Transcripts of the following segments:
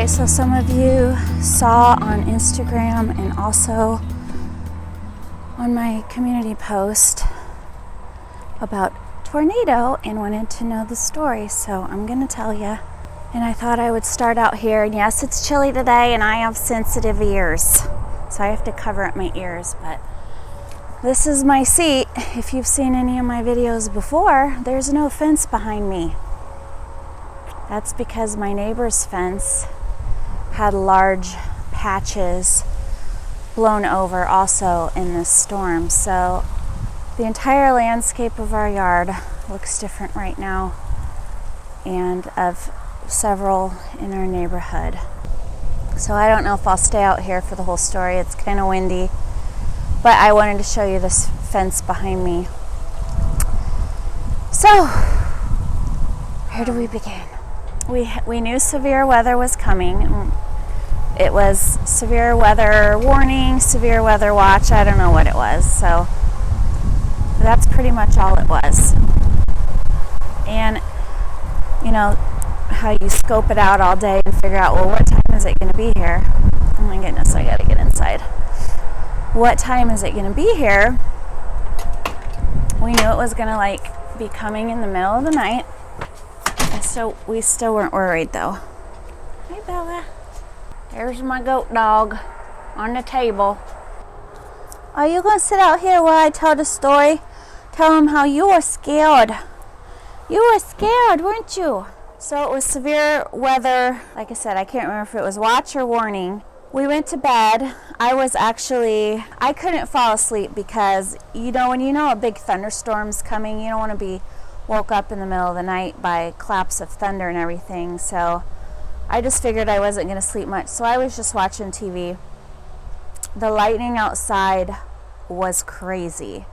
Okay, so some of you saw on Instagram and also on my community post about tornado and wanted to know the story, so I'm going to tell you. And I thought I would start out here, and yes, it's chilly today and I have sensitive ears, so I have to cover up my ears, but this is my seat. If you've seen any of my videos before, there's no fence behind me. That's because my neighbor's fence had large patches blown over also in this storm. So the entire landscape of our yard looks different right now, and of several in our neighborhood. So I don't know if I'll stay out here for the whole story. It's kind of windy, but I wanted to show you this fence behind me. So where do we begin? We knew severe weather was coming. It was severe weather warning, severe weather watch, I don't know what it was. So that's pretty much all it was. And you know how you scope it out all day and figure out, well, what time is it going to be here? Oh my goodness, I got to get inside. What time is it going to be here? We knew it was going to be coming in the middle of the night. So we still weren't worried though. Hey Bella. There's my goat dog on the table. Are you going to sit out here while I tell the story? Tell him how you were scared. You were scared, weren't you? So it was severe weather. Like I said, I can't remember if it was watch or warning. We went to bed. I couldn't fall asleep because, when you know a big thunderstorm's coming, you don't want to be woke up in the middle of the night by claps of thunder and everything. So I just figured I wasn't going to sleep much. So I was just watching TV. The lightning outside was crazy.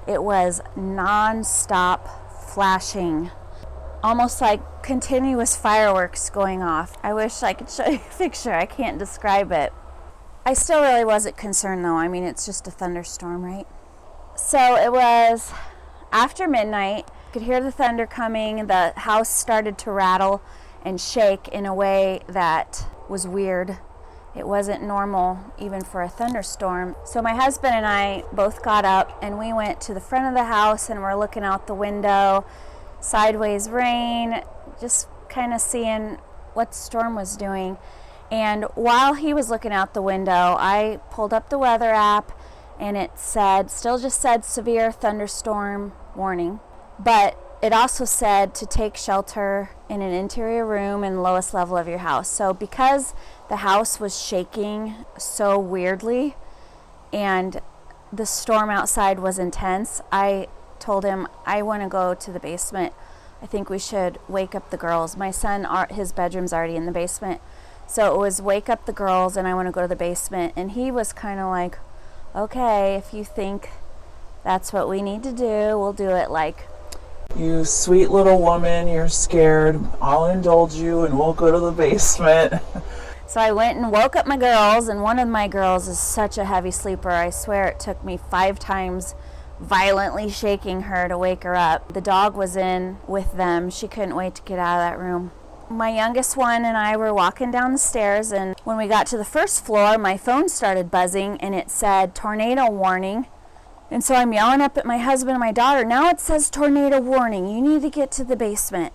It was non-stop flashing, almost like continuous fireworks going off. I wish I could show you a picture. I can't describe it. I still really wasn't concerned though. I mean, it's just a thunderstorm, right? So it was after midnight. Could hear the thunder coming. The house started to rattle and shake in a way that was weird. It wasn't normal even for a thunderstorm. So my husband and I both got up and we went to the front of the house and we're looking out the window, sideways rain, just kind of seeing what the storm was doing. And while he was looking out the window, I pulled up the weather app and it still just said severe thunderstorm warning. But it also said to take shelter in an interior room in the lowest level of your house. So because the house was shaking so weirdly and the storm outside was intense, I told him, I want to go to the basement. I think we should wake up the girls. My son, his bedroom's already in the basement. So it was wake up the girls and I want to go to the basement. And he was kind of like, okay, if you think that's what we need to do, we'll do it. You sweet little woman, you're scared. I'll indulge you and we'll go to the basement. So I went and woke up my girls, and one of my girls is such a heavy sleeper. I swear it took me 5 times violently shaking her to wake her up. The dog was in with them. She couldn't wait to get out of that room. My youngest one and I were walking down the stairs, and when we got to the first floor, my phone started buzzing and it said tornado warning. And so I'm yelling up at my husband and my daughter, now it says tornado warning, you need to get to the basement.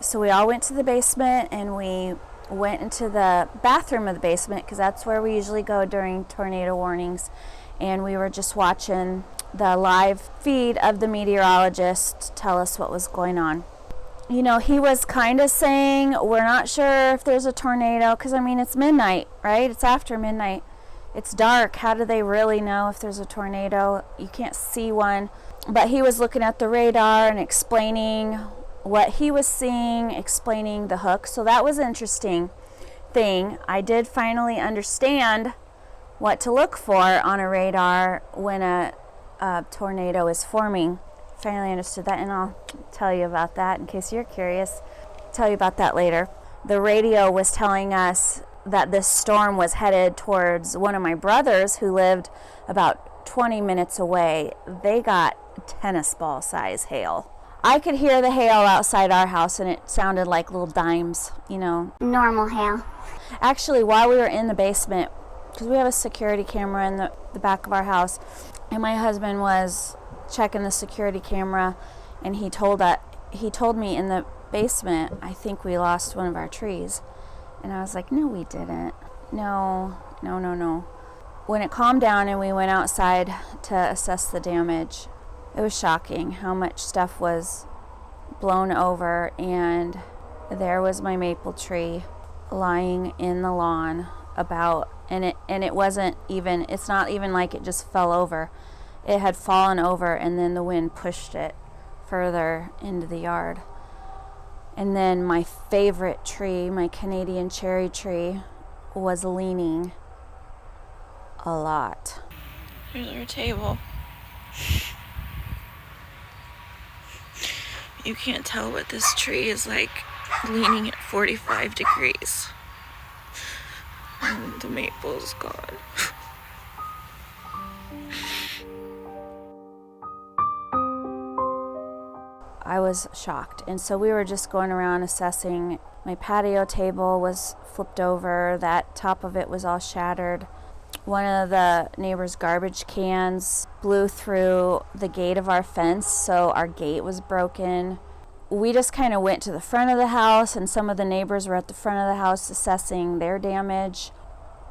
So we all went to the basement and we went into the bathroom of the basement because that's where we usually go during tornado warnings. And we were just watching the live feed of the meteorologist tell us what was going on. He was kind of saying, we're not sure if there's a tornado because, it's midnight, right? It's after midnight. It's dark. How do they really know if there's a tornado? You can't see one. But he was looking at the radar and explaining what he was seeing, explaining the hook. So that was an interesting thing. I did finally understand what to look for on a radar when a tornado is forming. Finally understood that, and I'll tell you about that in case you're curious. I'll tell you about that later. The radio was telling us that this storm was headed towards one of my brothers who lived about 20 minutes away. They got tennis ball size hail. I could hear the hail outside our house, and it sounded like little dimes, you know. Normal hail. Actually, while we were in the basement, because we have a security camera in the back of our house, and my husband was checking the security camera, and he told me in the basement, I think we lost one of our trees. And I was like, no, we didn't. No. When it calmed down and we went outside to assess the damage, it was shocking how much stuff was blown over, and there was my maple tree lying in the lawn it's not even like it just fell over. It had fallen over, and then the wind pushed it further into the yard. And then my favorite tree, my Canadian cherry tree, was leaning a lot. Here's our table. You can't tell, but this tree is like leaning at 45 degrees. And the maple's gone. I was shocked, and so we were just going around assessing. My patio table was flipped over, that top of it was all shattered. One of the neighbor's garbage cans blew through the gate of our fence, so our gate was broken. We just kind of went to the front of the house, and some of the neighbors were at the front of the house assessing their damage.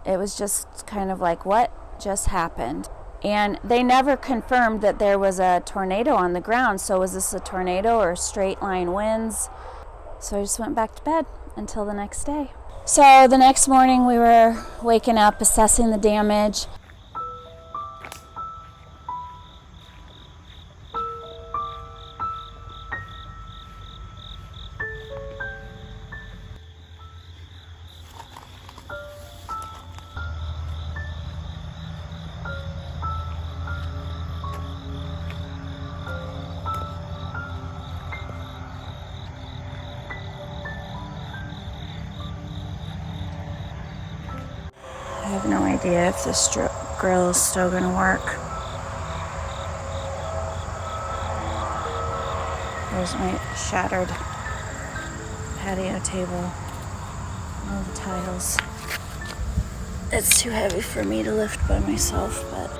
It was just kind of like, what just happened? And they never confirmed that there was a tornado on the ground. So was this a tornado or straight line winds? So I just went back to bed until the next day. So the next morning we were waking up, assessing the damage. I have no idea if this grill is still going to work. There's my shattered patio table. All the tiles. It's too heavy for me to lift by myself, but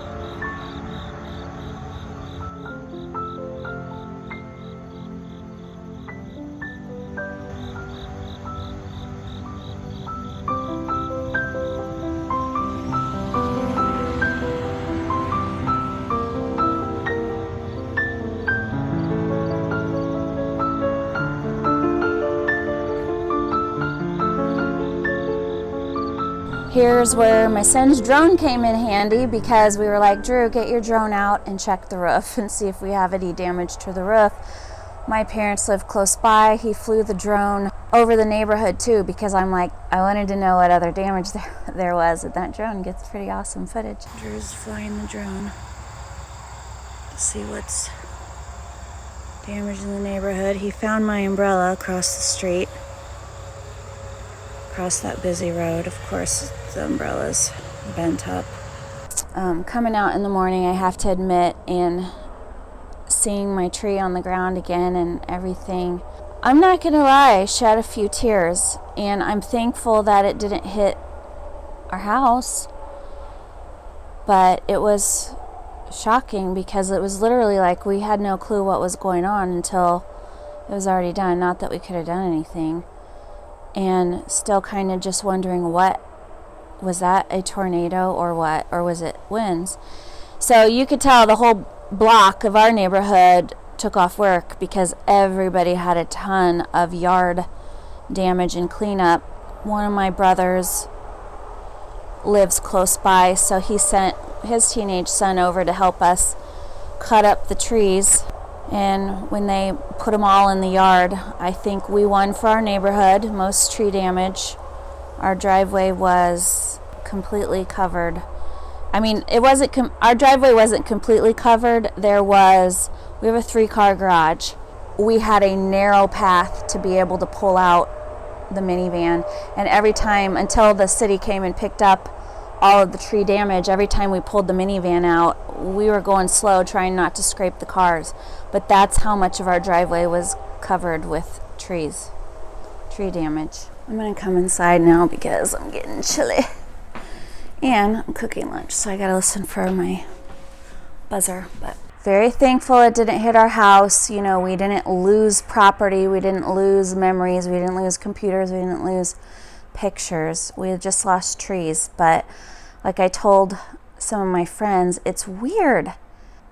here's where my son's drone came in handy, because we were like, Drew, get your drone out and check the roof and see if we have any damage to the roof. My parents live close by. He flew the drone over the neighborhood too, because I'm like, I wanted to know what other damage there was, and that drone gets pretty awesome footage. Drew's flying the drone to see what's damaged in the neighborhood. He found my umbrella across the street. Across that busy road. Of course, the umbrella's bent up. Coming out in the morning, I have to admit, and seeing my tree on the ground again and everything, I'm not gonna lie, I shed a few tears, and I'm thankful that it didn't hit our house. But it was shocking, because it was literally like we had no clue what was going on until it was already done. Not that we could have done anything. And still kind of just wondering, what was that, a tornado or what, or was it winds? So you could tell the whole block of our neighborhood took off work, because everybody had a ton of yard damage and cleanup. One of my brothers lives close by, so he sent his teenage son over to help us cut up the trees. And when they put them all in the yard, I think we won for our neighborhood, most tree damage. Our driveway was completely covered. I mean, our driveway wasn't completely covered. We have a 3-car garage. We had a narrow path to be able to pull out the minivan. And every time, until the city came and picked up all of the tree damage. Every time we pulled the minivan out, we were going slow, trying not to scrape the cars. But that's how much of our driveway was covered with trees, tree damage. I'm gonna come inside now because I'm getting chilly. And I'm cooking lunch, so I gotta listen for my buzzer. But very thankful it didn't hit our house. You know, we didn't lose property, we didn't lose memories, we didn't lose computers, we didn't lose pictures. We had just lost trees. But like I told some of my friends, it's weird.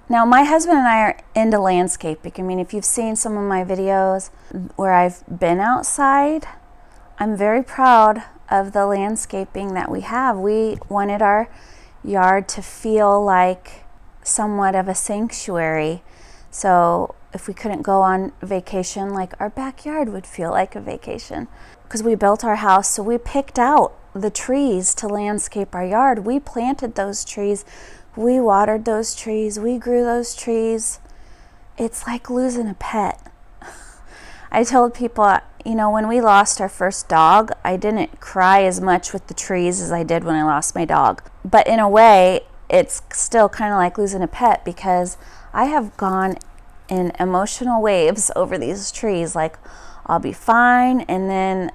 Now, my husband and I are into landscaping. I mean, if you've seen some of my videos where I've been outside, I'm very proud of the landscaping that we have. We wanted our yard to feel like somewhat of a sanctuary. So if we couldn't go on vacation, like our backyard would feel like a vacation. Because we built our house, so we picked out the trees to landscape our yard. We planted those trees. We watered those trees. We grew those trees. It's like losing a pet. I told people, you know, when we lost our first dog, I didn't cry as much with the trees as I did when I lost my dog. But in a way, it's still kind of like losing a pet, because I have gone in emotional waves over these trees. Like, I'll be fine, and then,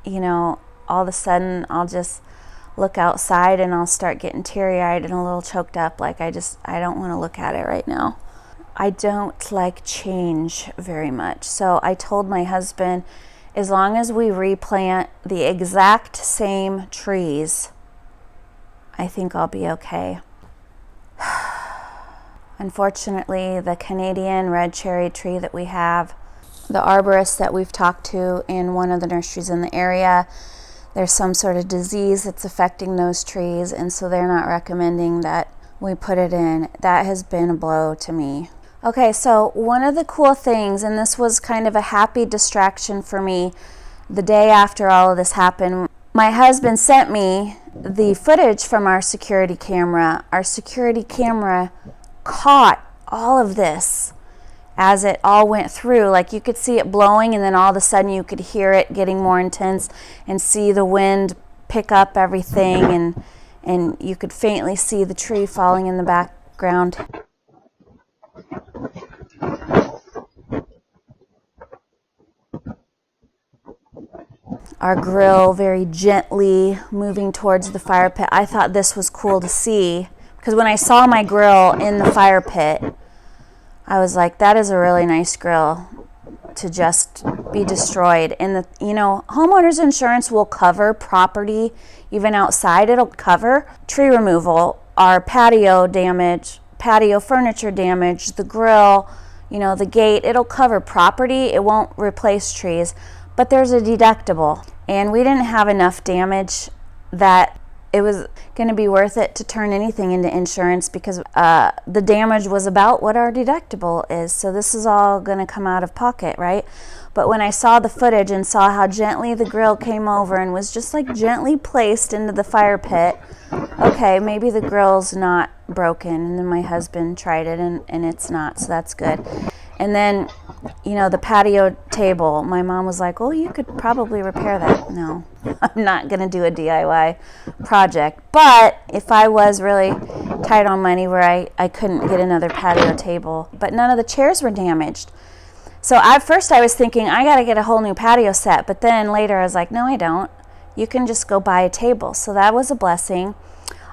you know, all of a sudden I'll just look outside and I'll start getting teary-eyed and a little choked up. Like, I don't want to look at it right now. I don't like change very much. So I told my husband, as long as we replant the exact same trees, I think I'll be okay. Unfortunately, the Canadian red cherry tree that we have, the arborist that we've talked to in one of the nurseries in the area, there's some sort of disease that's affecting those trees, and so they're not recommending that we put it in. That has been a blow to me. Okay, so one of the cool things, and this was kind of a happy distraction for me the day after all of this happened, my husband sent me the footage from our security camera. Our security camera caught all of this as it all went through. Like, you could see it blowing, and then all of a sudden you could hear it getting more intense and see the wind pick up everything, and you could faintly see the tree falling in the background. Our grill very gently moving towards the fire pit. I thought this was cool to see, because when I saw my grill in the fire pit, I was like, that is a really nice grill to just be destroyed. And you know, homeowners insurance will cover property even outside. It'll cover tree removal, our patio damage, patio furniture damage, the grill, you know, the gate. It'll cover property. It won't replace trees, but there's a deductible, and we didn't have enough damage that it was going to be worth it to turn anything into insurance, because the damage was about what our deductible is. So this is all going to come out of pocket, right? But when I saw the footage and saw how gently the grill came over and was just like gently placed into the fire pit, okay, maybe the grill's not broken. And then my husband tried it, and it's not, so that's good. And then, you know, the patio table, my mom was like, oh, you could probably repair that. No, I'm not going to do a DIY project. But if I was really tight on money where I couldn't get another patio table, but none of the chairs were damaged. So at first I was thinking, I got to get a whole new patio set. But then later I was like, no, I don't. You can just go buy a table. So that was a blessing.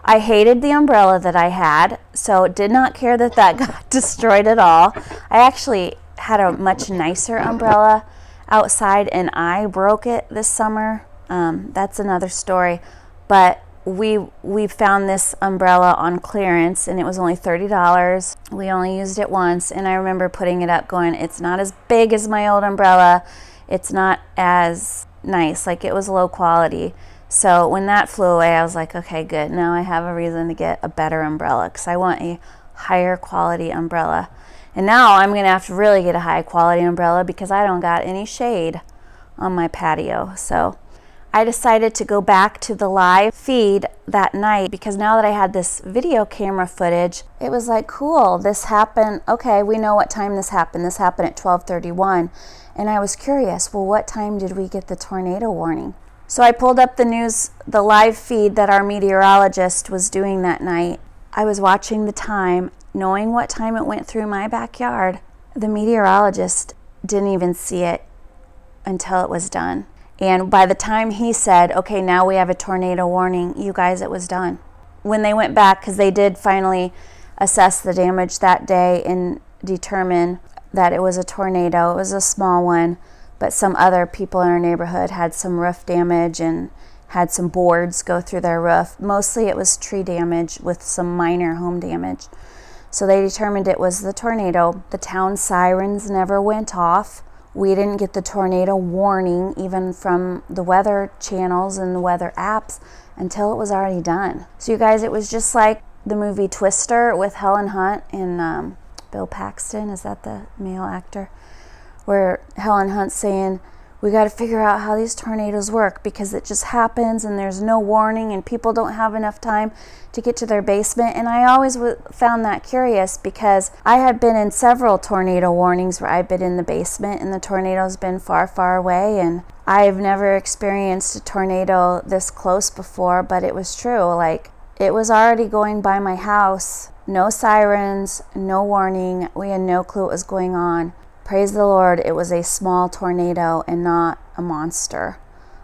I hated the umbrella that I had, so did not care that that got destroyed at all. I actually had a much nicer umbrella outside, and I broke it this summer. That's another story. But we found this umbrella on clearance, and it was only $30. We only used it once, and I remember putting it up going, it's not as big as my old umbrella. It's not as nice. Like, it was low quality. So when that flew away, I was like, okay, good. Now I have a reason to get a better umbrella, because I want a higher quality umbrella. And now I'm going to have to really get a high quality umbrella, because I don't got any shade on my patio. So I decided to go back to the live feed that night, because now that I had this video camera footage, it was like, cool, this happened. Okay, we know what time this happened. This happened at 12:31. And I was curious, well, what time did we get the tornado warning? So I pulled up the news, the live feed that our meteorologist was doing that night. I was watching the time, knowing what time it went through my backyard. The meteorologist didn't even see it until it was done. And by the time he said, okay, now we have a tornado warning, you guys, it was done. When they went back, because they did finally assess the damage that day and determine that it was a tornado. It was a small one, but some other people in our neighborhood had some roof damage and had some boards go through their roof. Mostly it was tree damage with some minor home damage. So they determined it was the tornado. The town sirens never went off. We didn't get the tornado warning even from the weather channels and the weather apps until it was already done. So you guys, it was just like the movie Twister with Helen Hunt and Bill Paxton, is that the male actor? Where Helen Hunt's saying, we got to figure out how these tornadoes work because it just happens and there's no warning and people don't have enough time to get to their basement. And I always found that curious because I had been in several tornado warnings where I've been in the basement and the tornado's been far, far away, and I've never experienced a tornado this close before, but it was true. Like, it was already going by my house, no sirens, no warning, we had no clue what was going on. Praise the Lord, it was a small tornado and not a monster.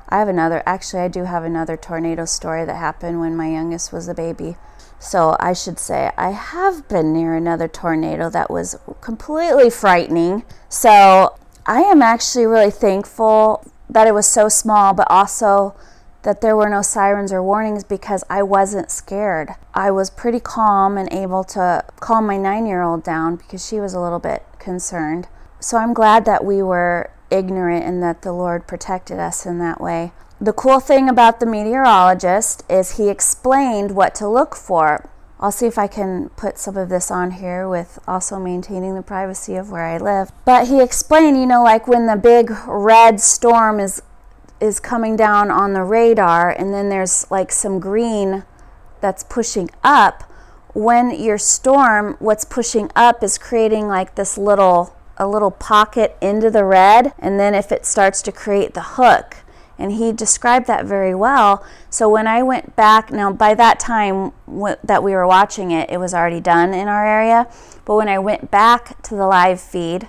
I do have another tornado story that happened when my youngest was a baby. So I should say I have been near another tornado that was completely frightening. So I am actually really thankful that it was so small, but also that there were no sirens or warnings because I wasn't scared. I was pretty calm and able to calm my 9-year-old down because she was a little bit concerned. So I'm glad that we were ignorant and that the Lord protected us in that way. The cool thing about the meteorologist is he explained what to look for. I'll see if I can put some of this on here with also maintaining the privacy of where I live. But he explained, like when the big red storm is coming down on the radar and then there's like some green that's pushing up. When your storm, what's pushing up is creating like this a little pocket into the red, and then if it starts to create the hook. And he described that very well. So when I went back, now by that time that we were watching it, it was already done in our area. But when I went back to the live feed,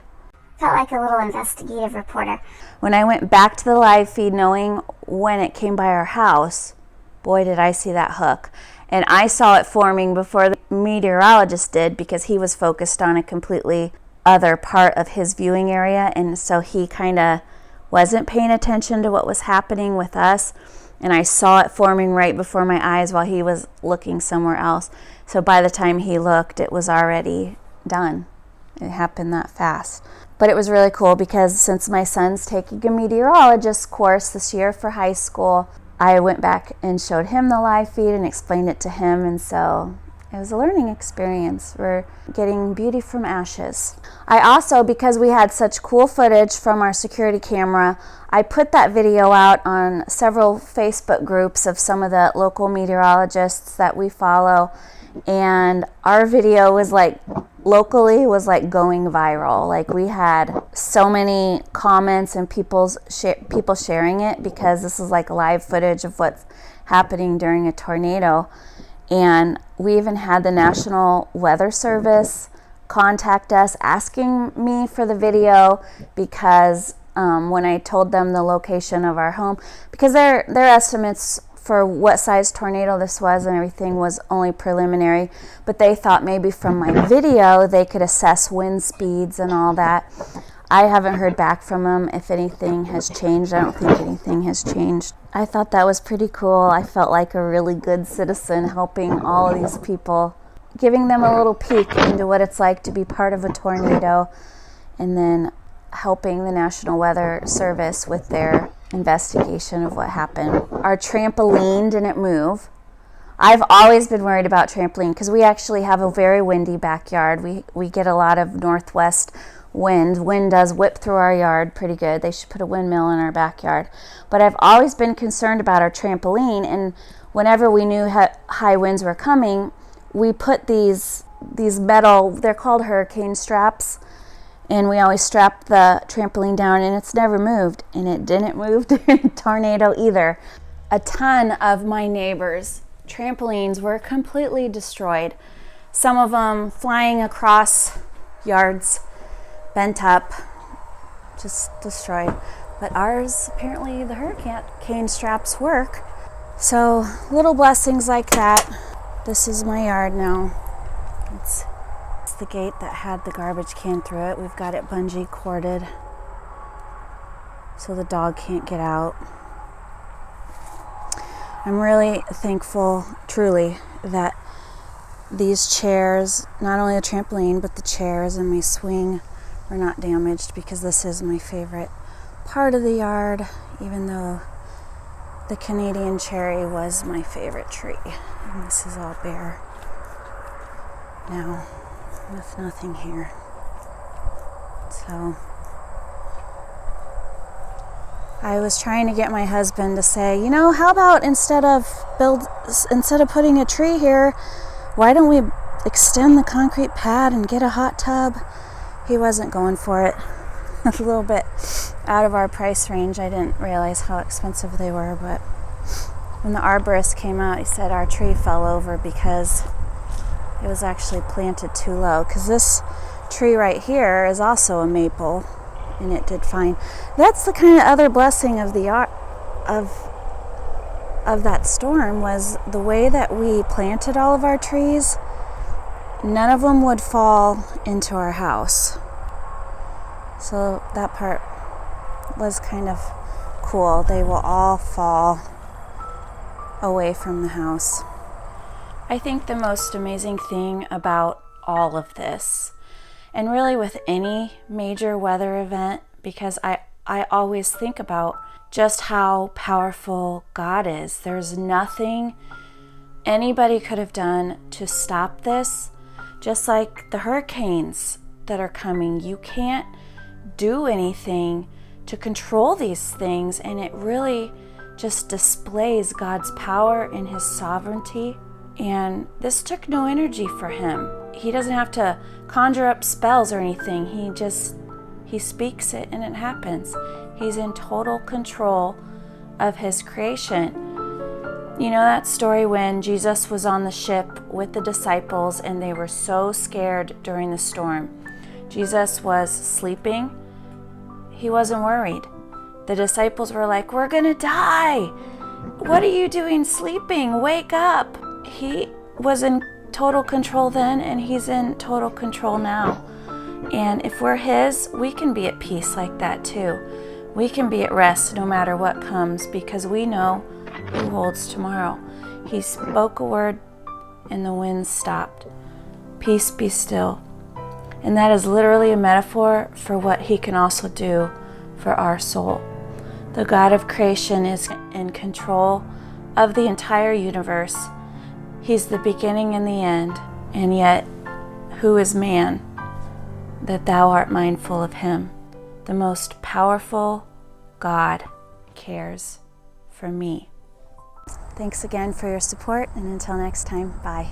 felt like a little investigative reporter. When I went back to the live feed knowing when it came by our house, boy did I see that hook. And I saw it forming before the meteorologist did because he was focused on a completely other part of his viewing area, and so he kind of wasn't paying attention to what was happening with us, and I saw it forming right before my eyes while he was looking somewhere else. So by the time he looked, it was already done. It happened that fast. But it was really cool because since my son's taking a meteorologist course this year for high school, I went back and showed him the live feed and explained it to him, and so it was a learning experience. We're getting beauty from ashes. I also, because we had such cool footage from our security camera, I put that video out on several Facebook groups of some of the local meteorologists that we follow, and our video was locally going viral. Like, we had so many comments and people sharing it because this is like live footage of what's happening during a tornado. And we even had the National Weather Service contact us asking me for the video because when I told them the location of our home, because their estimates for what size tornado this was and everything was only preliminary, but they thought maybe from my video they could assess wind speeds and all that. I haven't heard back from them if anything has changed. I don't think anything has changed. I thought that was pretty cool. I felt like a really good citizen helping all of these people, giving them a little peek into what it's like to be part of a tornado, and then helping the National Weather Service with their investigation of what happened. Our trampoline didn't move. I've always been worried about trampoline because we actually have a very windy backyard. We get a lot of northwest wind. Wind does whip through our yard pretty good. They should put a windmill in our backyard. But I've always been concerned about our trampoline, and whenever we knew high winds were coming, we put these metal, they're called hurricane straps, And we always strapped the trampoline down, and it's never moved. And it didn't move during a tornado either. A ton of my neighbors' trampolines were completely destroyed. Some of them flying across yards, bent up, just destroyed. But ours, apparently the hurricane straps work. So little blessings like that. This is my yard now. It's the gate that had the garbage can through it. We've got it bungee corded so the dog can't get out. I'm really thankful, truly, that these chairs, not only the trampoline, but the chairs and my swing were not damaged, because this is my favorite part of the yard, even though the Canadian cherry was my favorite tree. And this is all bare now, with nothing here. So I was trying to get my husband to say, you know, how about instead of putting a tree here, why don't we extend the concrete pad and get a hot tub? He wasn't going for it. A little bit out of our price range. I didn't realize how expensive they were, but when the arborist came out, he said our tree fell over because it was actually planted too low. Because this tree right here is also a maple, and it did fine. That's the kind of other blessing of of that storm, was the way that we planted all of our trees. None of them would fall into our house. So that part was kind of cool. They will all fall away from the house. I think the most amazing thing about all of this, and really with any major weather event, because I always think about just how powerful God is. There's nothing anybody could have done to stop this. Just like the hurricanes that are coming, you can't do anything to control these things, and it really just displays God's power and his sovereignty. And this took no energy for him. He doesn't have to conjure up spells or anything. He speaks it and it happens. He's in total control of his creation. You know that story when Jesus was on the ship with the disciples and they were so scared during the storm? Jesus was sleeping. He wasn't worried. The disciples were like, "We're gonna die. What are you doing sleeping? Wake up." He was in total control then, and he's in total control now. And if we're his, we can be at peace like that too. We can be at rest no matter what comes, because we know who holds tomorrow. He spoke a word and the winds stopped. Peace, be still. And that is literally a metaphor for what he can also do for our soul. The God of creation is in control of the entire universe. He's the beginning and the end. And yet, who is man that thou art mindful of him? The most powerful God cares for me. Thanks again for your support, and until next time, bye.